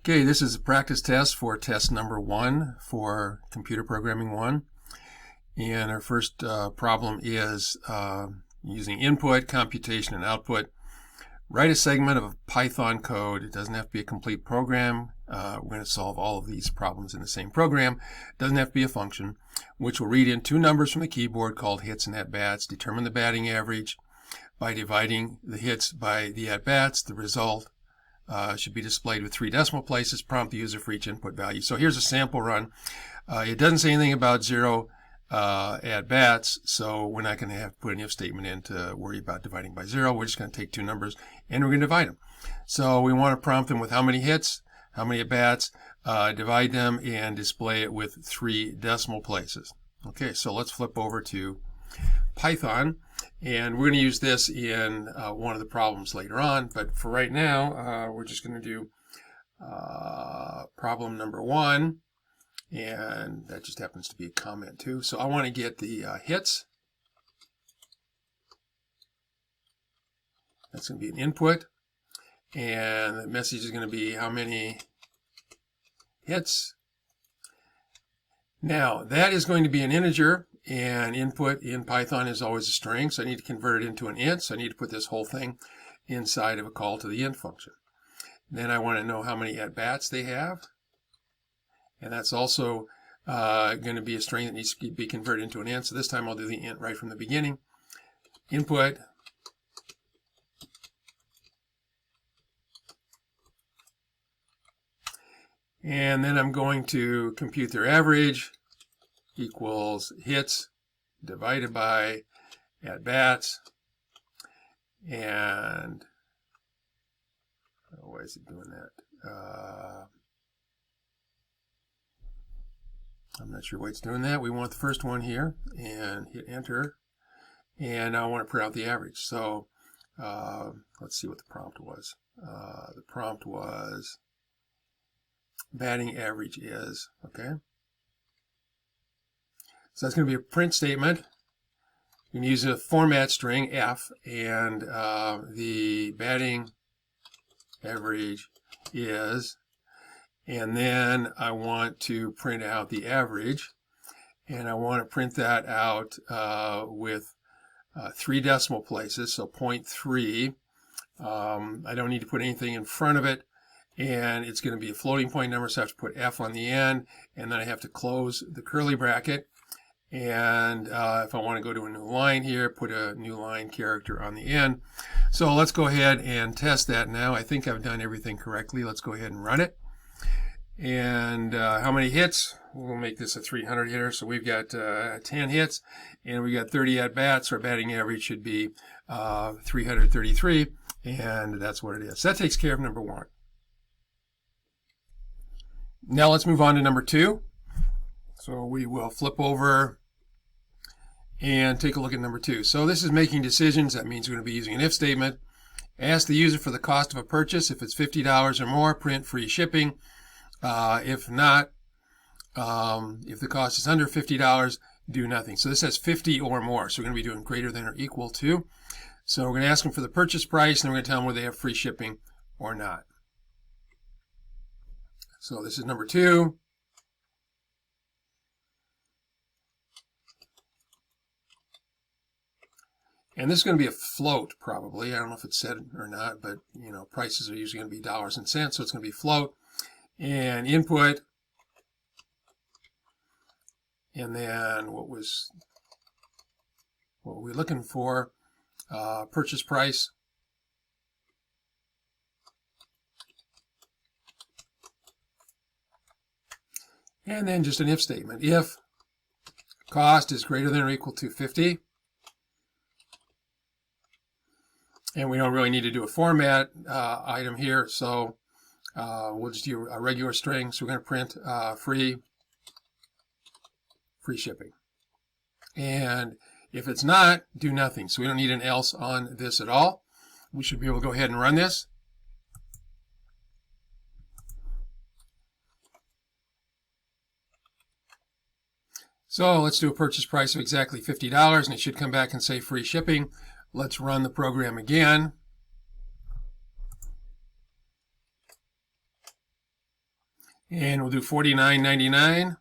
Okay, this is a practice test for test number 1 for Computer Programming 1. And our first problem is using input, computation, and output. Write a segment of Python code. It doesn't have to be a complete program. We're going to solve all of these problems in the same program. It doesn't have to be a function, which will read in two numbers from the keyboard called hits and at-bats. Determine the batting average by dividing the hits by the at-bats. The result should be displayed with 3 decimal places. Prompt the user for each input value. So here's a sample run. It doesn't say anything about 0 at-bats, so we're not going to have to put an if statement in to worry about dividing by 0. We're just going to take two numbers and we're going to divide them. So we want to prompt them with how many hits, how many at-bats, divide them, and display it with 3 decimal places. Okay, so let's flip over to Python, and we're going to use this in one of the problems later on, but for right now we're just going to do problem number 1, and that just happens to be a comment too. So I want to get the hits. That's going to be an input, and the message is going to be how many hits. Now that is going to be an integer, and input in Python is always a string, so I need to convert it into an int, so I need to put this whole thing inside of a call to the int function. Then I want to know how many at-bats they have, and that's also going to be a string that needs to be converted into an int, so this time I'll do the int right from the beginning. Input and then I'm going to compute their average equals hits divided by at-bats, and why is it doing that? I'm not sure why it's doing that. We want the first one here and hit enter, and now I want to print out the average. So let's see what the prompt was. The prompt was batting average is, okay? So that's going to be a print statement. You can use a format string, F, and the batting average is, and then I want to print out the average, and I want to print that out with 3 decimal places, so 0.3. I don't need to put anything in front of it, and it's going to be a floating point number, so I have to put F on the end, and then I have to close the curly bracket. And if I want to go to a new line here, put a new line character on the end. So let's go ahead and test that now. I think I've done everything correctly. Let's go ahead and run it. And how many hits? We'll make this a 300 hitter. So we've got 10 hits, and we got 30 at-bats. Our batting average should be 333, and that's what it is. So that takes care of number 1. Now let's move on to number 2. So we will flip over and take a look at number 2. So this is making decisions. That means we're going to be using an if statement. Ask the user for the cost of a purchase. If it's $50 or more, print free shipping. If not, if the cost is under $50, do nothing. So this says 50 or more. So we're going to be doing greater than or equal to. So we're going to ask them for the purchase price, and then we're going to tell them whether they have free shipping or not. So this is number 2. And this is going to be a float, probably. I don't know if it's said or not, but you know, prices are usually going to be dollars and cents, so it's going to be float. And input, and then what were we looking for? Purchase price. And then just an if statement. If cost is greater than or equal to 50. And we don't really need to do a format item here, so we'll just do a regular string. So we're going to print free shipping. And if it's not, do nothing. So we don't need an else on this at all. We should be able to go ahead and run this. So let's do a purchase price of exactly $50, and it should come back and say free shipping. Let's run the program again. And we'll do 49.99,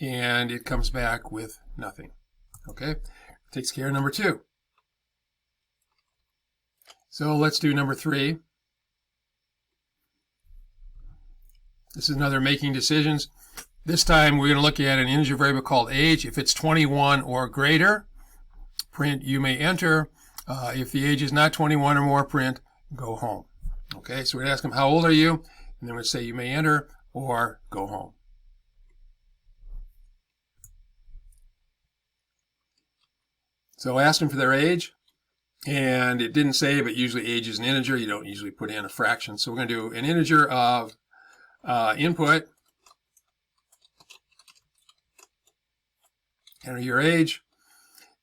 and it comes back with nothing. Okay, takes care of number 2. So let's do number 3. This is another making decisions. This time we're going to look at an integer variable called age. If it's 21 or greater, print you may enter. If the age is not 21 or more, print go home. Okay, so we're going to ask them, how old are you? And then we're going to say you may enter or go home. So ask them for their age, and it didn't say, but usually age is an integer. You don't usually put in a fraction. So we're going to do an integer of input, enter your age,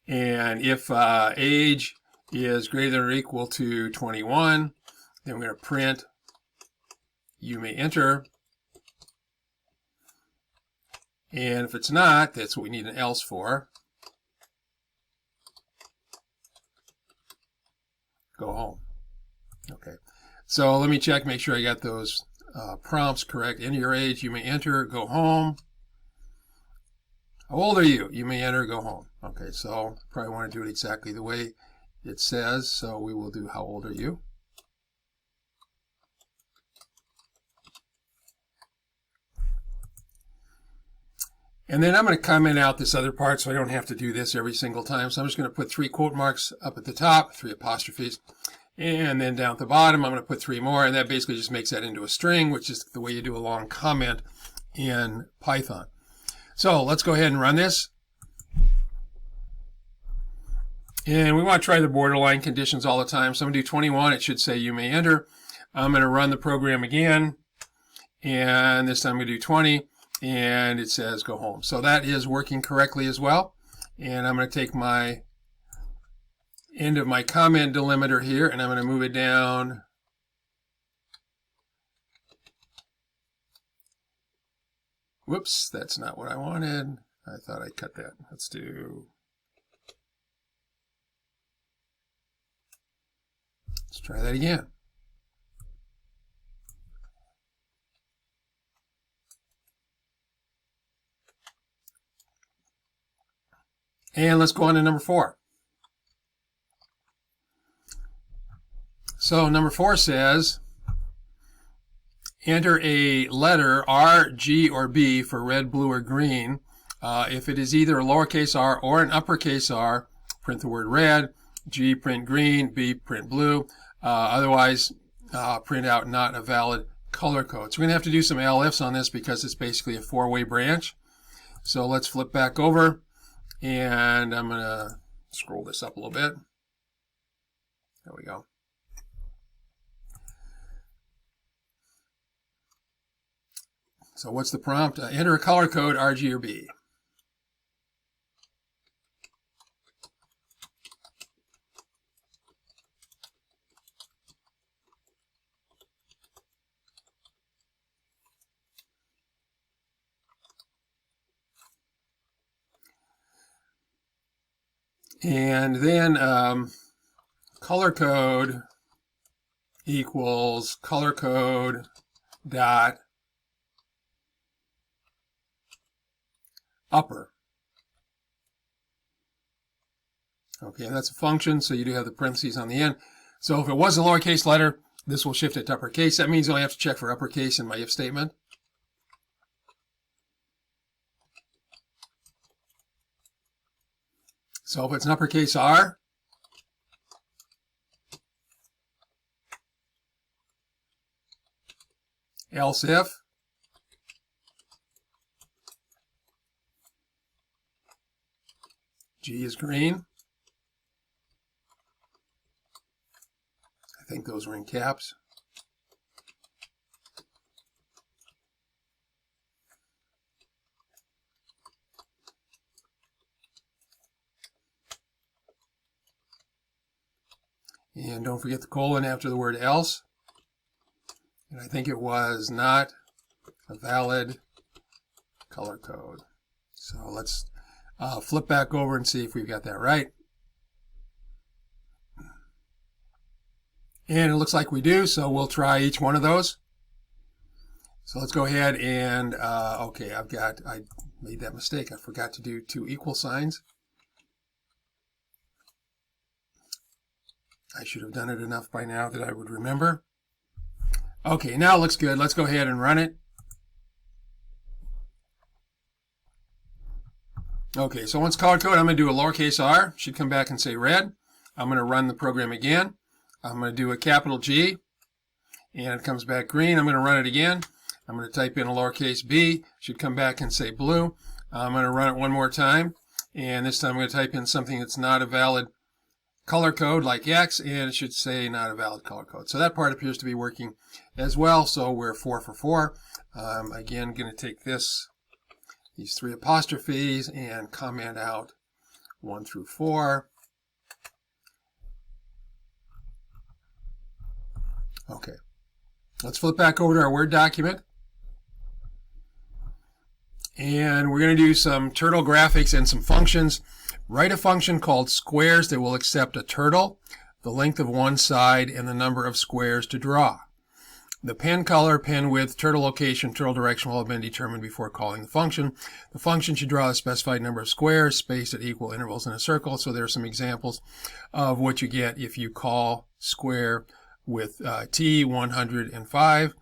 and if age is greater than or equal to 21, then we're going to print you may enter, and if it's not, that's what we need an else for. Go home. Okay, so let me check, make sure I got those prompts correct. Enter your age, you may enter, go home. How old are you? You may enter, go home. Okay, so probably want to do it exactly the way it says, so we will do how old are you. And then I'm going to comment out this other part so I don't have to do this every single time. So I'm just going to put 3 quote marks up at the top, 3 apostrophes, and then down at the bottom I'm going to put 3 more, and that basically just makes that into a string, which is the way you do a long comment in Python. So let's go ahead and run this. And we want to try the borderline conditions all the time. So I'm going to do 21. It should say you may enter. I'm going to run the program again, and this time I'm going to do 20. And it says go home. So that is working correctly as well. And I'm going to take my end of my comment delimiter here, and I'm going to move it down Whoops, that's not what I wanted. I thought I cut that. Let's try that again. And let's go on to number 4. So number 4 says, enter a letter R, G, or B for red, blue, or green. If it is either a lowercase r or an uppercase R, print the word red. G, print green. B, print blue. Otherwise, print out not a valid color code. So we're going to have to do some elifs on this because it's basically a 4-way branch. So let's flip back over. And I'm going to scroll this up a little bit. There we go. So what's the prompt? Enter a color code, R, G, or B. And then color code equals color code dot upper. Okay, that's a function, so you do have the parentheses on the end. So if it was a lowercase letter, this will shift it to uppercase. That means you only have to check for uppercase in my if statement. So if it's an uppercase R, else if, G is green. I think those were in caps. And don't forget the colon after the word else. And I think it was not a valid color code. So let's flip back over and see if we've got that right. And it looks like we do, so we'll try each one of those. So let's go ahead and, okay, I made that mistake. I forgot to do 2 equal signs. I should have done it enough by now that I would remember. Okay, now it looks good. Let's go ahead and run it. Okay, so once color code, I'm going to do a lowercase r. Should come back and say red. I'm going to run the program again. I'm going to do a capital G, and it comes back green. I'm going to run it again. I'm going to type in a lowercase b. Should come back and say blue. I'm going to run it one more time, and this time I'm going to type in something that's not a valid color code like X, and it should say not a valid color code. So that part appears to be working as well, so we're 4 for 4. Again, going to take these 3 apostrophes and comment out 1 through 4. Okay, let's flip back over to our Word document. And we're going to do some turtle graphics and some functions. Write a function called squares that will accept a turtle, the length of one side, and the number of squares to draw. The pen color, pen width, turtle location, turtle direction will have been determined before calling the function. The function should draw a specified number of squares spaced at equal intervals in a circle. So there are some examples of what you get if you call square with T105,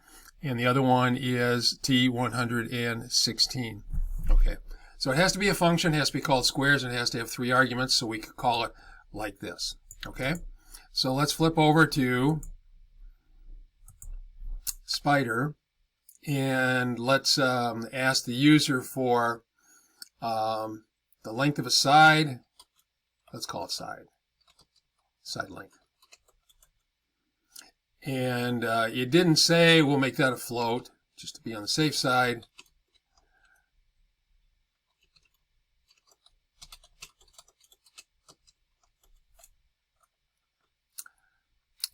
and the other one is T116. Okay, so it has to be a function, it has to be called squares, and it has to have 3 arguments, so we could call it like this. Okay, so let's flip over to Spider, and let's ask the user for the length of a side. Let's call it side length. And it didn't say, we'll make that a float, just to be on the safe side.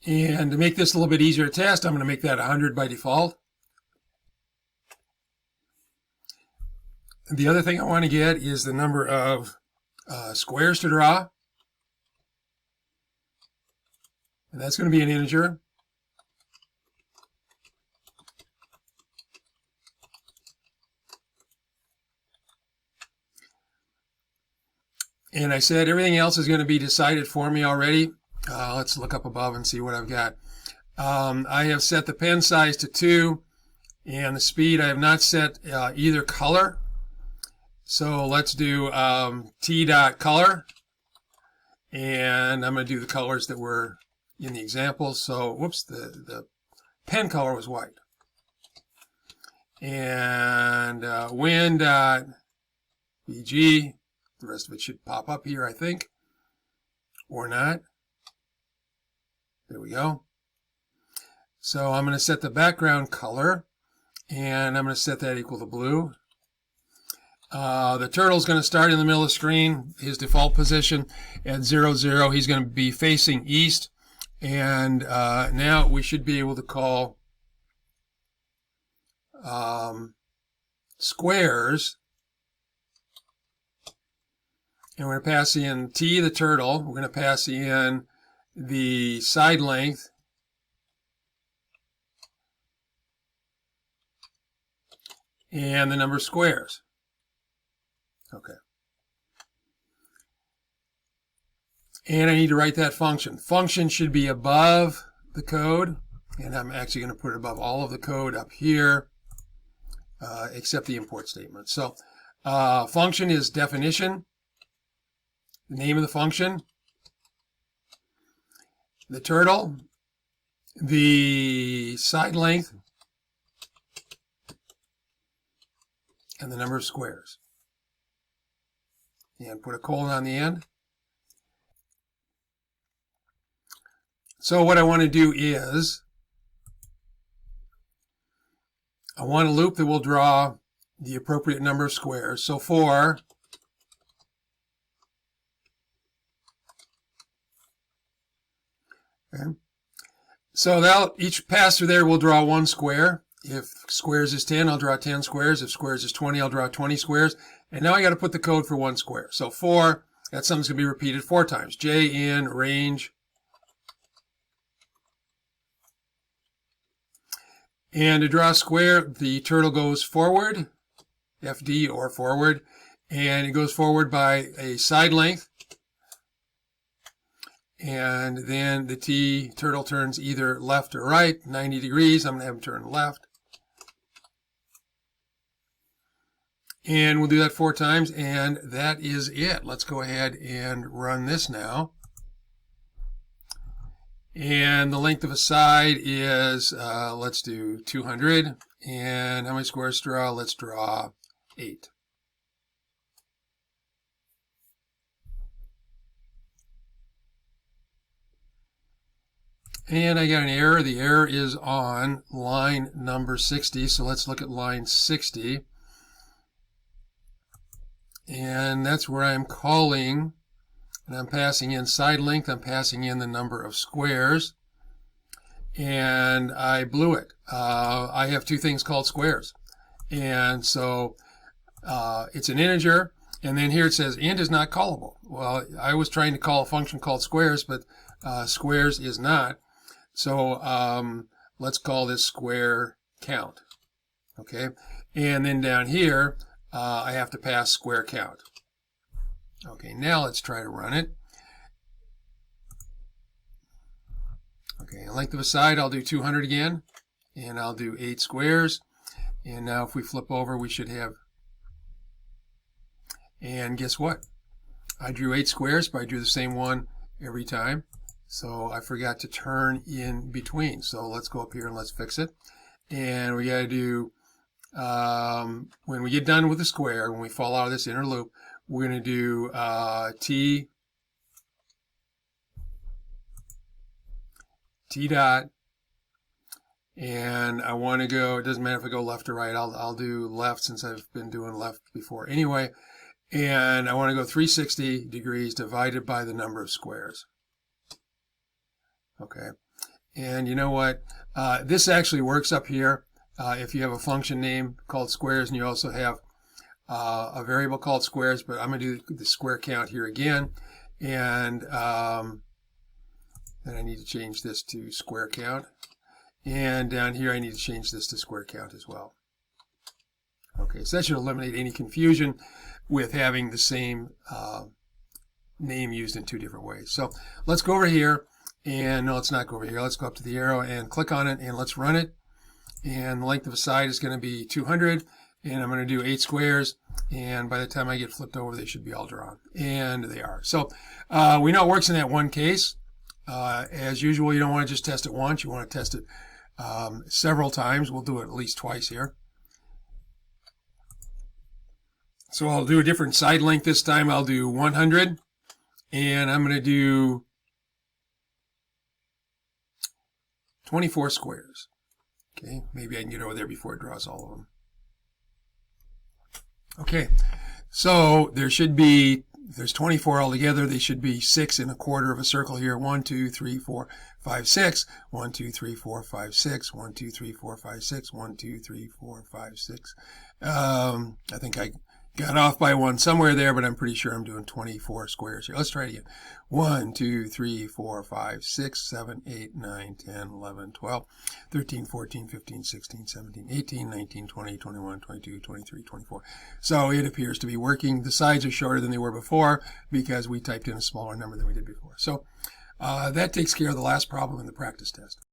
And to make this a little bit easier to test, I'm going to make that 100 by default. The other thing I want to get is the number of squares to draw. And that's going to be an integer. And I said everything else is going to be decided for me already. Let's look up above and see what I've got. I have set the pen size to 2, and the speed I have not set either color. So let's do t.color, and I'm going to do the colors that were in the example. So, whoops, the pen color was white. And win.bg, the rest of it should pop up here, I think, or not. There we go. So I'm going to set the background color, and I'm going to set that equal to blue. The turtle's going to start in the middle of the screen, his default position at 0, 0. He's going to be facing east, and now we should be able to call squares. And we're going to pass in T, the turtle. We're going to pass in the side length, and the number of squares. Okay. And I need to write that function. Function should be above the code, and I'm actually going to put it above all of the code up here, except the import statement. So function is definition, the name of the function, the turtle, the side length, and the number of squares. And put a colon on the end. So what I want to do is, I want a loop that will draw the appropriate number of squares. So for okay. So that each pass through there will draw 1 square. If squares is 10, I'll draw 10 squares. If squares is 20, I'll draw 20 squares. And now I got to put the code for 1 square. So for, that's something's going to be repeated 4 times. J in range. And to draw a square, the turtle goes forward, FD or forward, and it goes forward by a side length. And then the turtle turns either left or right, 90 degrees. I'm going to have him turn left. And we'll do that 4 times, and that is it. Let's go ahead and run this now. And the length of a side is, let's do 200. And how many squares to draw? Let's draw 8. And I got an error. The error is on line number 60. So let's look at line 60. And that's where I'm calling, and I'm passing in side length. I'm passing in the number of squares. And I blew it. I have 2 things called squares. And so it's an integer. And then here it says int is not callable. Well, I was trying to call a function called squares, but squares is not. So let's call this square count. Okay. And then down here, I have to pass square count. Okay, now let's try to run it. Okay, length of a side, I'll do 200 again, and I'll do 8 squares. And now if we flip over, we should have, and guess what? I drew 8 squares, but I drew the same one every time. So I forgot to turn in between. So let's go up here and let's fix it. And we got to do, when we get done with the square, when we fall out of this inner loop, we're going to do T dot, and I want to go, it doesn't matter if I go left or right, I'll do left since I've been doing left before anyway, and I want to go 360 degrees divided by the number of squares. Okay, and you know what, this actually works up here if you have a function name called squares and you also have a variable called squares, but I'm going to do the square count here again, and then I need to change this to square count, and down here I need to change this to square count as well. Okay, so that should eliminate any confusion with having the same name used in 2 different ways. So let's go over here, and no, let's not go over here. Let's go up to the arrow and click on it, and let's run it. And the length of a side is going to be 200, and I'm going to do 8 squares, and by the time I get flipped over, they should be all drawn, and they are. So we know it works in that one case. As usual, you don't want to just test it once. You want to test it several times. We'll do it at least twice here. So I'll do a different side length this time. I'll do 100, and I'm going to do 24 squares. Okay, maybe I can get over there before it draws all of them. Okay, so there should be, there's 24 altogether. They should be 6 1/4 of a circle here. 1, 2, 3, 4, 5, 6. 1, 2, 3, 4, 5, 6. 1, 2, 3, 4, 5, 6. 1, 2, 3, 4, 5, 6. I think I got off by 1 somewhere there, but I'm pretty sure I'm doing 24 squares here. Let's try it again. 1, 2, 3, 4, 5, 6, 7, 8, 9, 10, 11, 12, 13, 14, 15, 16, 17, 18, 19, 20, 21, 22, 23, 24. So it appears to be working. The sides are shorter than they were before because we typed in a smaller number than we did before. So that takes care of the last problem in the practice test.